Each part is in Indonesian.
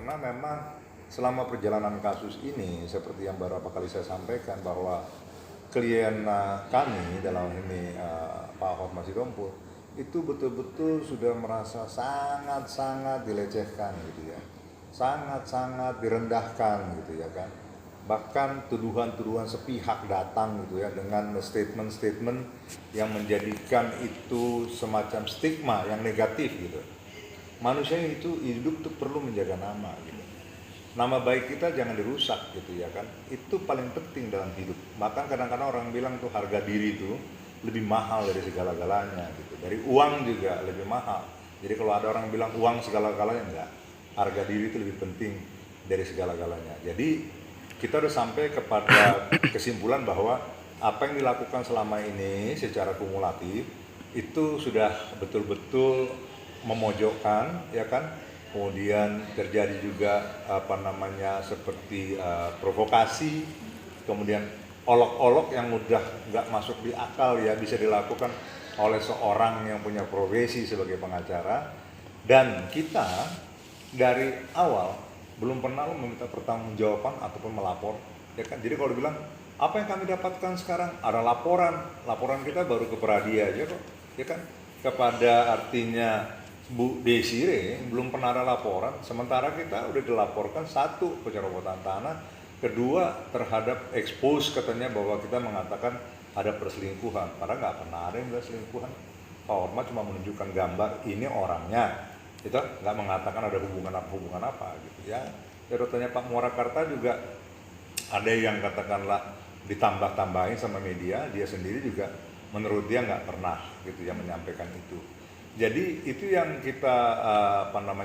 karena memang selama perjalanan kasus ini seperti yang beberapa kali saya sampaikan bahwa klien kami dalam ini Pak Hotma Sitompul itu betul-betul sudah merasa sangat-sangat dilecehkan gitu ya, sangat-sangat direndahkan gitu ya kan, bahkan tuduhan-tuduhan sepihak datang gitu ya dengan statement-statement yang menjadikan itu semacam stigma yang negatif gitu. Manusia itu hidup tuh perlu menjaga nama gitu. Nama baik kita jangan dirusak gitu ya kan. Itu paling penting dalam hidup. Bahkan kadang-kadang orang bilang tuh harga diri itu lebih mahal dari segala-galanya gitu. Dari uang juga lebih mahal. Jadi kalau ada orang bilang uang segala-galanya, enggak. Harga diri itu lebih penting dari segala-galanya. Jadi kita udah sampai kepada kesimpulan bahwa apa yang dilakukan selama ini secara kumulatif itu sudah betul-betul memojokkan ya kan. Kemudian terjadi juga seperti provokasi, kemudian olok-olok yang udah nggak masuk di akal ya bisa dilakukan oleh seorang yang punya profesi sebagai pengacara, dan kita dari awal belum pernah meminta pertanggungjawaban ataupun melapor ya kan. Jadi kalau dibilang apa yang kami dapatkan sekarang ada laporan kita baru ke Pradia aja kok ya kan, kepada artinya Bu Desire belum pernah ada laporan, sementara kita udah dilaporkan satu penyerobotan tanah, kedua terhadap expose katanya bahwa kita mengatakan ada perselingkuhan, padahal nggak pernah ada yang selingkuhan. Pak Hotma cuma menunjukkan gambar ini orangnya, itu nggak mengatakan ada hubungan apa gitu ya. Erotannya Pak Murakarta juga ada yang katakanlah ditambah-tambahin sama media, dia sendiri juga menurut dia nggak pernah gitu ya menyampaikan itu. Jadi itu yang kita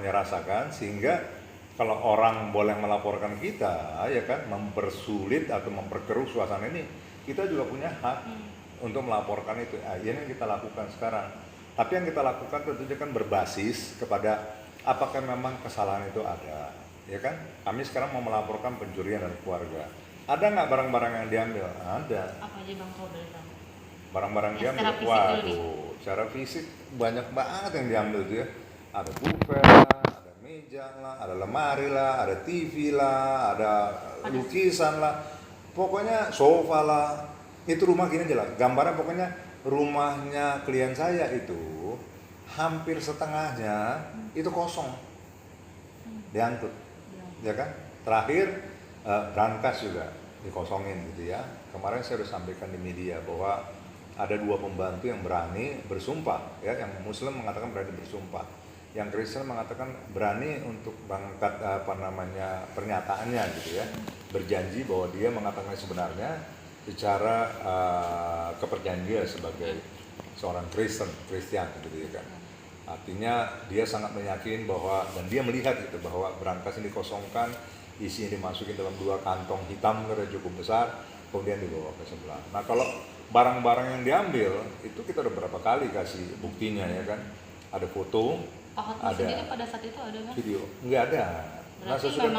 rasakan, sehingga kalau orang boleh melaporkan kita ya kan mempersulit atau memperkeruh suasana ini, kita juga punya hak untuk melaporkan itu. Ini yang kita lakukan sekarang. Tapi yang kita lakukan tentunya kan berbasis kepada apakah memang kesalahan itu ada, ya kan? Kami sekarang mau melaporkan pencurian dari keluarga. Ada nggak barang-barang yang diambil? Ada. Apa aja Bang kalau boleh tahu? Barang-barang diambil, waduh, secara fisik banyak banget yang diambil tuh ya. Ada buffet lah, ada meja lah, ada lemari lah, ada TV lah, ada lukisan lah, pokoknya sofa lah. Itu rumah gini aja lah, gambarnya pokoknya rumahnya klien saya itu hampir setengahnya itu kosong, diangkut, ya kan. Terakhir brankas juga dikosongin gitu ya. Kemarin saya sudah sampaikan di media bahwa ada 2 pembantu yang berani bersumpah ya, yang Muslim mengatakan berani bersumpah, yang Kristen mengatakan berani untuk mengangkat pernyataannya gitu ya, berjanji bahwa dia mengatakan sebenarnya secara kepercayaan sebagai seorang Kristen gitu ya kan. Artinya dia sangat meyakin bahwa, dan dia melihat gitu bahwa brankas ini dikosongkan, isinya dimasukin dalam 2 kantong hitam cukup besar, kemudian dibawa ke sebelah. Nah kalau barang-barang yang diambil itu kita udah berapa kali kasih buktinya ya kan, ada foto, Pak Hotma ada sendiri pada saat itu ada kan? video, nggak ada. Nah sesudah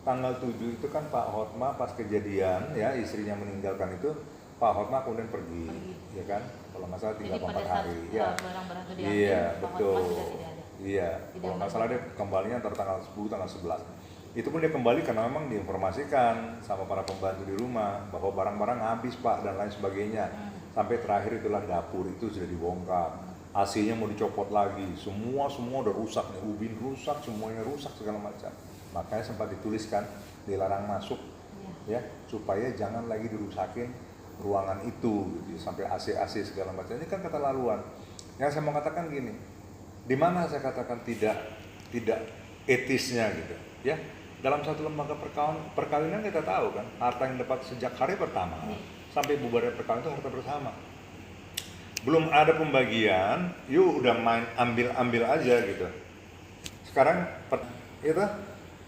tanggal 7 itu kan Pak Hotma pas kejadian ya istrinya meninggalkan itu, Pak Hotma kemudian pergi. Ya kan, kalau nggak salah 3-4 hari ya. Barang-barang itu diambil, Iya Pak betul. Hotma sudah tidak ada. Iya, kalau nggak salah dia kembalinya antara tanggal 10 tanggal 11. Itu pun dia kembali karena memang diinformasikan sama para pembantu di rumah bahwa barang-barang habis Pak dan lain sebagainya. Sampai terakhir itulah dapur itu sudah dibongkar, AC-nya mau dicopot lagi, semua udah rusak nih, ubin rusak, semuanya rusak segala macam. Makanya sempat dituliskan dilarang masuk ya, supaya jangan lagi dirusakin ruangan itu gitu, sampai AC segala macam. Ini kan keterlaluan. Yang saya mau katakan gini, di mana saya katakan tidak etisnya gitu ya. Dalam satu lembaga perkawinan kita tahu kan, harta yang dapat sejak hari pertama sampai bubarnya perkawinan itu harta bersama. Belum ada pembagian, yuk udah main ambil aja gitu. Sekarang itu,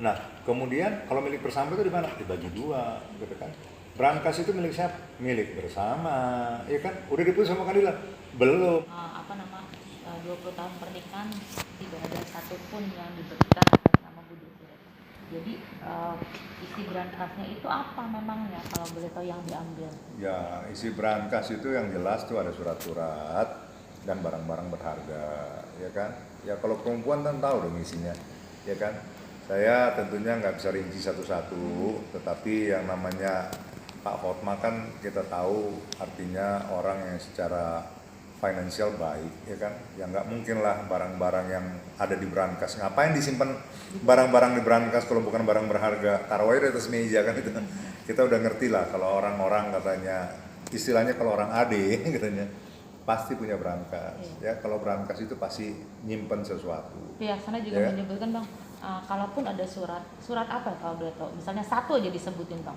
nah kemudian kalau milik bersama itu di mana? Dibagi 2 gitu kan. Brankas itu milik siapa? Milik bersama, ya kan? Udah diputus sama pengadilan? Belum. 20 tahun pernikahan tidak ada satupun yang diberikan atas nama Bu Desire. Jadi isi berangkasnya itu apa memangnya kalau boleh tahu yang diambil? Ya isi berangkas itu yang jelas tuh ada surat-surat dan barang-barang berharga, ya kan? Ya kalau perempuan kan tahu dong isinya. ya kan. Saya tentunya nggak bisa rinci satu-satu, tetapi yang namanya Pak Hotma kan kita tahu artinya orang yang secara finansial baik, ya kan. Ya nggak mungkin lah barang-barang yang ada di brankas. Ngapain disimpan barang-barang di brankas kalau bukan barang berharga? Taruh aja di atas meja kan itu. Kita udah ngerti lah kalau orang-orang katanya, istilahnya kalau orang AD katanya pasti punya brankas. Ya kalau brankas itu pasti nyimpen sesuatu. Pihak sana juga Ya. menyebutkan Bang, kalaupun ada surat apa ya kalau boleh tahu? Misalnya satu aja disebutin Bang.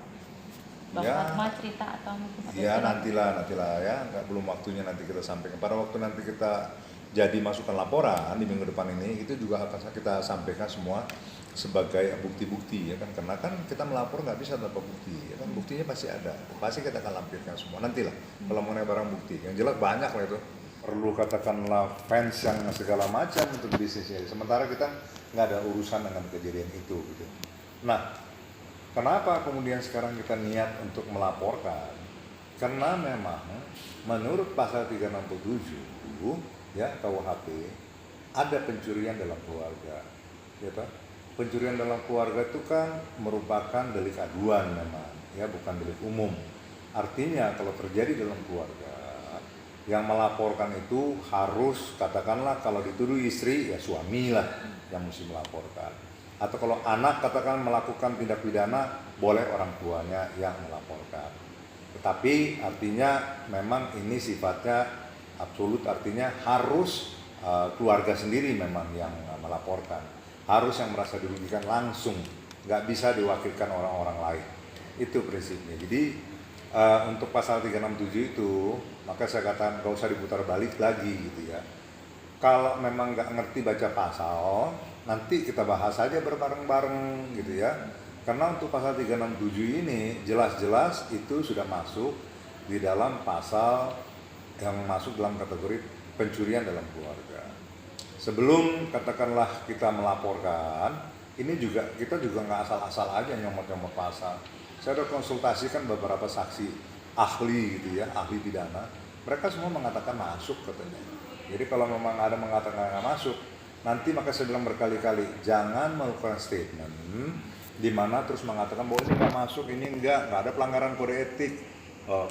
Bang Ya. Hotma cerita atau mungkin ada Ya surat? nantilah ya, belum waktunya nanti kita sampaikan. Pada waktu nanti kita jadi masukkan laporan di minggu depan ini, itu juga akan kita sampaikan semua sebagai bukti-bukti, ya kan. Karena kan kita melapor nggak bisa tanpa bukti, ya kan. Buktinya pasti ada, pasti kita akan lampirkan semua nantilah. Kalau mengenai barang bukti, yang jelas banyak lah itu. Perlu katakanlah fans yang segala macam untuk bisnisnya. Sementara kita nggak ada urusan dengan kejadian itu, gitu. Nah, kenapa kemudian sekarang kita niat untuk melaporkan? Karena memang menurut pasal 367 ya KUHP ada pencurian dalam keluarga. Ya toh? Pencurian dalam keluarga itu kan merupakan delik aduan memang, ya bukan delik umum. Artinya kalau terjadi dalam keluarga, yang melaporkan itu harus katakanlah kalau dituduh istri ya suami lah yang mesti melaporkan. Atau kalau anak katakan melakukan tindak pidana, boleh orang tuanya yang melaporkan. Tetapi artinya memang ini sifatnya absolut, artinya harus keluarga sendiri memang yang melaporkan. Harus yang merasa dirugikan langsung, nggak bisa diwakilkan orang-orang lain. Itu prinsipnya. Jadi untuk pasal 367 itu, maka saya katakan nggak usah diputar balik lagi gitu ya. Kalau memang nggak ngerti baca pasal, nanti kita bahas aja bareng-bareng gitu ya. Karena untuk pasal 367 ini jelas-jelas itu sudah masuk di dalam pasal yang masuk dalam kategori pencurian dalam keluarga. Sebelum katakanlah kita melaporkan, ini juga kita juga nggak asal-asal aja nyomot-nyomot pasal. Saya udah konsultasikan beberapa saksi ahli gitu ya, ahli pidana. Mereka semua mengatakan masuk katanya. Jadi kalau memang ada mengatakan nggak masuk, nanti maka saya bilang berkali-kali, jangan melakukan statement di mana terus mengatakan bahwa ini nggak masuk, ini nggak ada pelanggaran kode etik,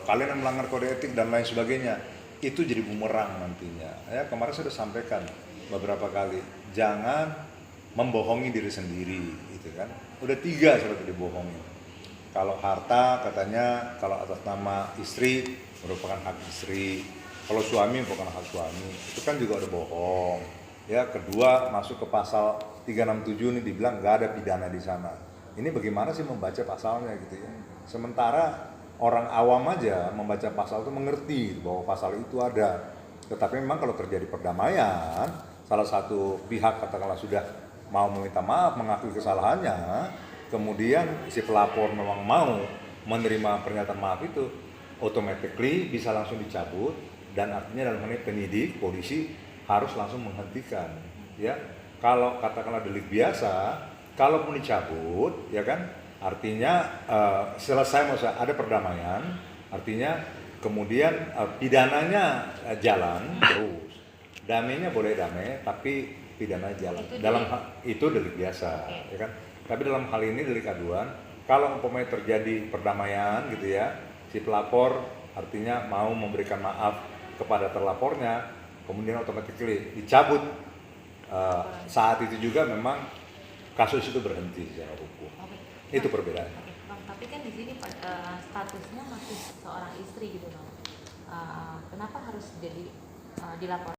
kalian yang melanggar kode etik dan lain sebagainya. Itu jadi bumerang nantinya. Ya kemarin saya sudah sampaikan beberapa kali, jangan membohongi diri sendiri, gitu kan. Udah 3 sudah dibohongin. Kalau harta katanya kalau atas nama istri merupakan hak istri, kalau suami merupakan hak suami, itu kan juga udah bohong. Ya, kedua masuk ke pasal 367 ini dibilang nggak ada pidana di sana. Ini bagaimana sih membaca pasalnya gitu ya? Sementara orang awam aja membaca pasal itu mengerti bahwa pasal itu ada. Tetapi memang kalau terjadi perdamaian, salah satu pihak katakanlah sudah mau meminta maaf, mengakui kesalahannya, kemudian si pelapor memang mau menerima pernyataan maaf itu, automatically bisa langsung dicabut, dan artinya dalam hal ini penyidik, polisi harus langsung menghentikan. Ya, kalau katakanlah delik biasa, kalaupun dicabut, ya kan, artinya selesai masa ada perdamaian, artinya kemudian pidananya jalan terus, damainya boleh damai, tapi pidana jalan. Itu delik biasa, ya kan. Tapi dalam hal ini delik aduan, kalau umpamanya terjadi perdamaian gitu ya, si pelapor artinya mau memberikan maaf kepada terlapornya, kemudian otomatis dicabut. Saat itu juga memang kasus itu berhenti secara hukum. Itu perbedaan. Bang, tapi kan di sini statusnya masih seorang istri gitu Bang. Kenapa harus jadi dilapor